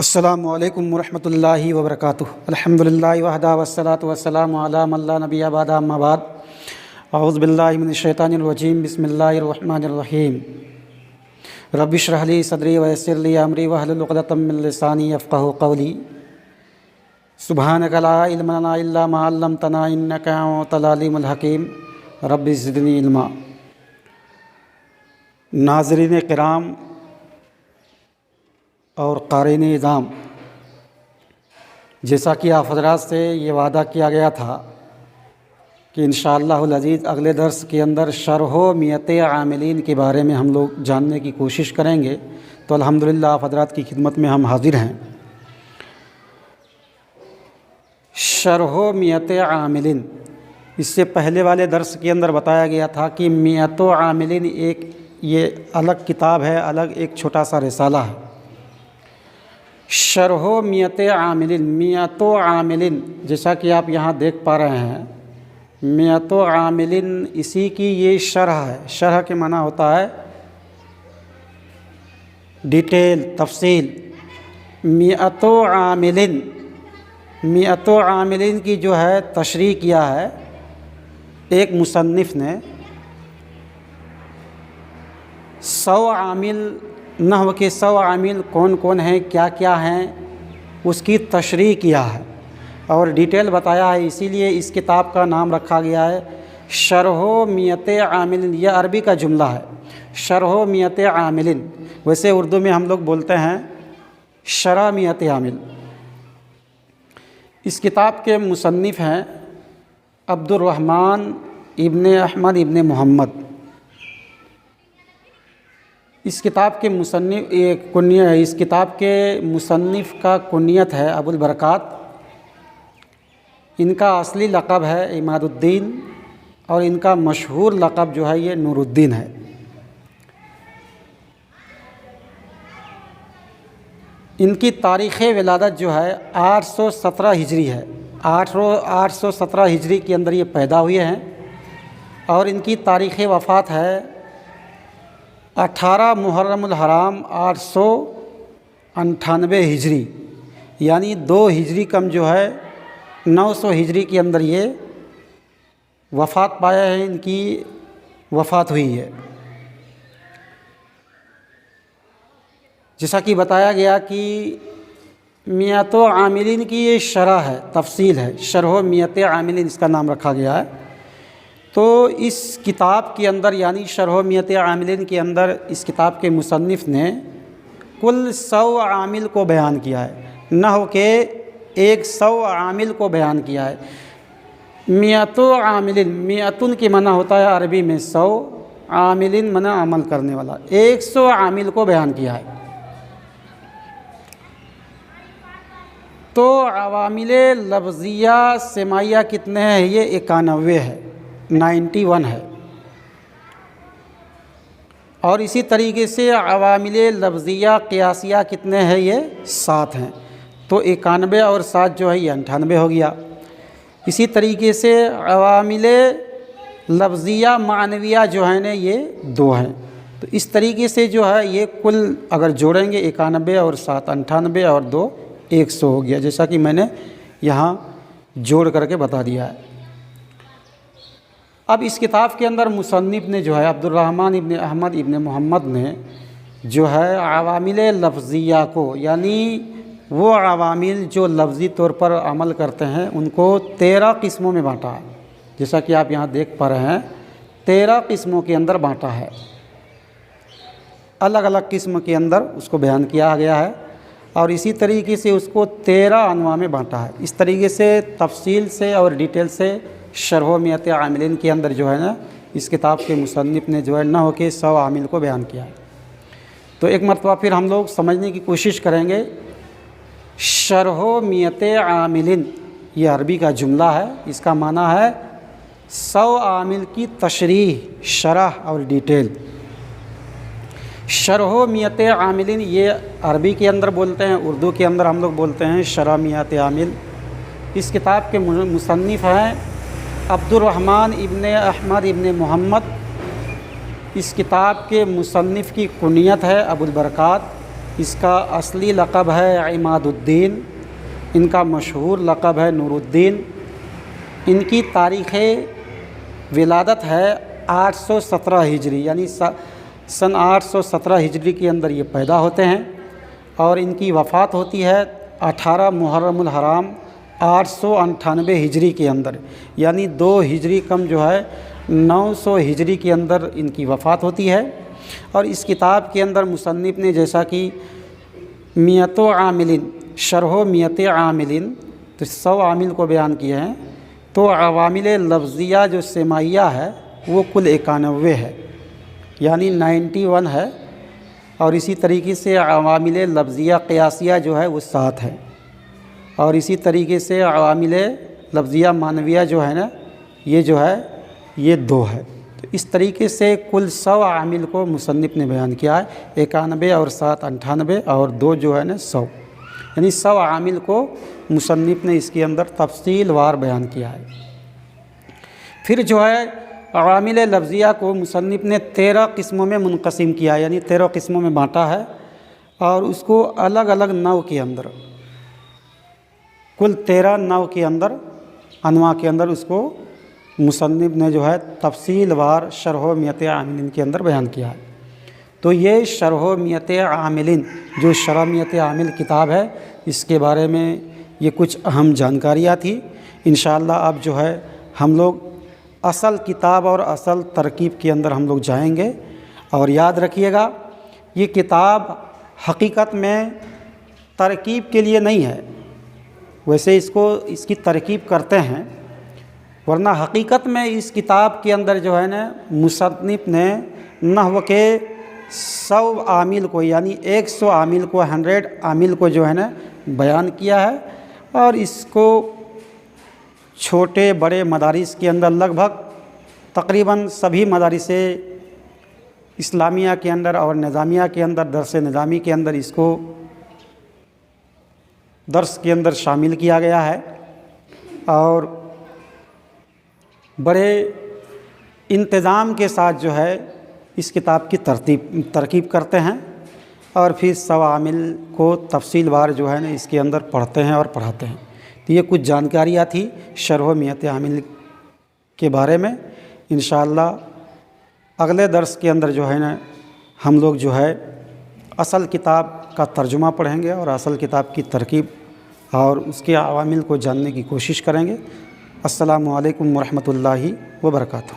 السلام علیکم ورحمۃ اللہ وبرکاتہ۔ الحمدللہ وحدہ والصلاۃ والسلام علی من لا نبی بعد، اما بعد۔ اعوذ باللہ من الشیطان الرجیم، بسم اللہ الرحمن الرحیم۔ رب اشرح لی صدری ویسر لی امری واحلل عقدۃ من لسانی یفقہوا قولی۔ سبحانک لا علم لنا الا ما علمتنا انک انت العلیم الحکیم، رب زدنی علما۔ ناظرین کرام اور قارئین اعظام، جیسا کہ آپ حضرات سے یہ وعدہ کیا گیا تھا کہ انشاءاللہ العزیز اگلے درس کے اندر شرح و میت عاملین کے بارے میں ہم لوگ جاننے کی کوشش کریں گے، تو الحمدللہ آپ حضرات کی خدمت میں ہم حاضر ہیں۔ شرح و میت عاملین، اس سے پہلے والے درس کے اندر بتایا گیا تھا کہ میت و عاملین یہ الگ کتاب ہے، الگ ایک چھوٹا سا رسالہ ہے۔ شرح و میت عاملین، میت و عاملین جیسا کہ آپ یہاں دیکھ پا رہے ہیں، میت و عاملین اسی کی یہ شرح ہے۔ شرح کے معنی ہوتا ہے ڈیٹیل، تفصیل۔ میت و عاملین، میت و عاملین کی جو ہے تشریح کیا ہے ایک مصنف نے۔ 100 عامل، نحو کے 100 عامل کون کون ہیں، کیا کیا ہیں، اس کی تشریح کیا ہے اور ڈیٹیل بتایا ہے، اسی لیے اس کتاب کا نام رکھا گیا ہے شرح و میت عاملین۔ یہ عربی کا جملہ ہے، شرح و میت عاملین۔ ویسے اردو میں ہم لوگ بولتے ہیں شرح میت عامل۔ اس کتاب کے مصنف ہیں عبد الرحمن ابن احمد ابن محمد۔ اس کتاب کے مصنف کا کنیت ہے ابو البرکات۔ ان کا اصلی لقب ہے عماد الدین اور ان کا مشہور لقب جو ہے یہ نور الدین ہے۔ ان کی تاریخ ولادت جو ہے 817 ہجری ہے۔ 817 ہجری کے اندر یہ پیدا ہوئے ہیں اور ان کی تاریخ وفات ہے 18 محرم الحرام 898 ہجری، یعنی 2 ہجری کم جو ہے 900 ہجری کے اندر یہ وفات پایا ہے، ان کی وفات ہوئی ہے۔ جیسا کہ بتایا گیا کہ میت و عاملین کی یہ شرح ہے، تفصیل ہے، شرح و میت عاملین اس کا نام رکھا گیا ہے۔ تو اس کتاب کے اندر یعنی شرح و میت عاملین کے اندر اس کتاب کے مصنف نے کل 100 عامل کو بیان کیا ہے، نحو کے 100 عامل کو بیان کیا ہے۔ میت و عاملین، میتن کے معنی ہوتا ہے عربی میں 100، عاملین معنی عمل کرنے والا، 100 عامل کو بیان کیا ہے۔ تو عوامل لفظیہ سماعیہ کتنے ہیں؟ یہ 91 ہے، 91 ہے۔ اور اسی طریقے سے عوامل لفظیہ قیاسیہ کتنے ہیں؟ یہ 7 ہیں۔ تو 91 اور 7 جو ہے یہ 98 ہو گیا۔ اسی طریقے سے عوامل لفظیہ معنویہ جو ہیں نا یہ 2 ہیں۔ تو اس طریقے سے جو ہے یہ کل اگر جوڑیں گے 91 اور 7 98 اور 2 100 ہو گیا، جیسا کہ میں نے یہاں جوڑ کر کے بتا دیا ہے۔ اب اس کتاب کے اندر مصنف نے جو ہے عبد الرحمن ابن احمد ابن محمد نے جو ہے عوامل لفظیہ کو، یعنی وہ عوامل جو لفظی طور پر عمل کرتے ہیں ان کو 13 قسموں میں بانٹا ہے۔ جیسا کہ آپ یہاں دیکھ پا رہے ہیں 13 قسموں کے اندر بانٹا ہے، الگ الگ قسم کے اندر اس کو بیان کیا گیا ہے اور اسی طریقے سے اس کو 13 انواع میں بانٹا ہے۔ اس طریقے سے تفصیل سے اور ڈیٹیل سے شرح و میت عاملین کے اندر جو ہے نا اس کتاب کے مصنف نے جو ہے نہ ہو کے 100 عامل کو بیان کیا ہے۔ تو ایک مرتبہ پھر ہم لوگ سمجھنے کی کوشش کریں گے۔ شرح و میت عاملین یہ عربی کا جملہ ہے، اس کا معنی ہے 100 عامل کی تشریح، شرح اور ڈیٹیل۔ شرح و میت عاملین یہ عربی کے اندر بولتے ہیں، اردو کے اندر ہم لوگ بولتے ہیں شرح میت عامل۔ اس کتاب کے مصنف ہیں عبد الرحمن ابن احمد ابن محمد۔ اس کتاب کے مصنف کی کنیت ہے ابو البرکات اس کا اصلی لقب ہے عماد الدین، ان کا مشہور لقب ہے نور الدین۔ ان کی تاریخ ولادت ہے 817 ہجری، یعنی سن 817 ہجری کے اندر یہ پیدا ہوتے ہیں، اور ان کی وفات ہوتی ہے 18 محرم الحرام 898 ہجری کے اندر، یعنی 2 ہجری کم جو ہے 900 ہجری کے اندر ان کی وفات ہوتی ہے۔ اور اس کتاب کے اندر مصنف نے جیسا کہ میت و عاملین، شرح و میت عاملین، تو 100 عامل کو بیان کیے ہیں، تو عوامل لفظیہ جو سماعیہ ہے وہ کل 91 ہے، یعنی 91 ہے، اور اسی طریقے سے عوامل لفظیہ قیاسیہ جو ہے وہ 7 ہے، اور اسی طریقے سے عوامل لفظیہ معنویہ جو ہے نا یہ جو ہے یہ 2 ہے۔ تو اس طریقے سے کل 100 عامل کو مصنف نے بیان کیا ہے، 91 اور 7 98 اور 2 جو ہے نا 100، یعنی 100 عامل کو مصنف نے اس کے اندر تفصیل وار بیان کیا ہے۔ پھر جو ہے عوامل لفظیہ کو مصنف نے 13 قسموں میں منقسم کیا، یعنی 13 قسموں میں بانٹا ہے، اور اس کو الگ الگ نوع کے اندر، کل 13 نوع کے اندر، انواع کے اندر اس کو مصنف نے جو ہے تفصیل وار شرح و میت عاملین کے اندر بیان کیا ہے۔ تو یہ شرح و میت عاملین جو شرح میت عامل کتاب ہے، اس کے بارے میں یہ کچھ اہم جانکاریاں تھی۔ انشاءاللہ اب جو ہے ہم لوگ اصل کتاب اور اصل ترکیب کے اندر ہم لوگ جائیں گے، اور یاد رکھیے گا یہ کتاب حقیقت میں ترکیب کے لیے نہیں ہے، ویسے اس کی ترکیب کرتے ہیں، ورنہ حقیقت میں اس کتاب کے اندر جو ہے نا مصنف نے نحو کے 100 عامل کو، یعنی 100 عامل کو، 100 عامل کو جو ہے نا بیان کیا ہے، اور اس کو چھوٹے بڑے مدارس کے اندر لگ بھگ تقریباً سبھی مدارس اسلامیہ کے اندر اور نظامیہ کے اندر، درس نظامی کے اندر اس کو درس کے اندر شامل کیا گیا ہے، اور بڑے انتظام کے ساتھ جو ہے اس کتاب کی ترکیب کرتے ہیں، اور پھر 100 عامل کو تفصیل وار جو ہے نا اس کے اندر پڑھتے ہیں اور پڑھاتے ہیں۔ تو یہ کچھ جانکاریاں تھی شرح و میت عامل کے بارے میں۔ انشاءاللہ اگلے درس کے اندر جو ہے نا ہم لوگ جو ہے اصل کتاب کا ترجمہ پڑھیں گے، اور اصل کتاب کی ترکیب اور اس کے عوامل کو جاننے کی کوشش کریں گے۔ السلام علیکم ورحمۃ اللہ وبرکاتہ۔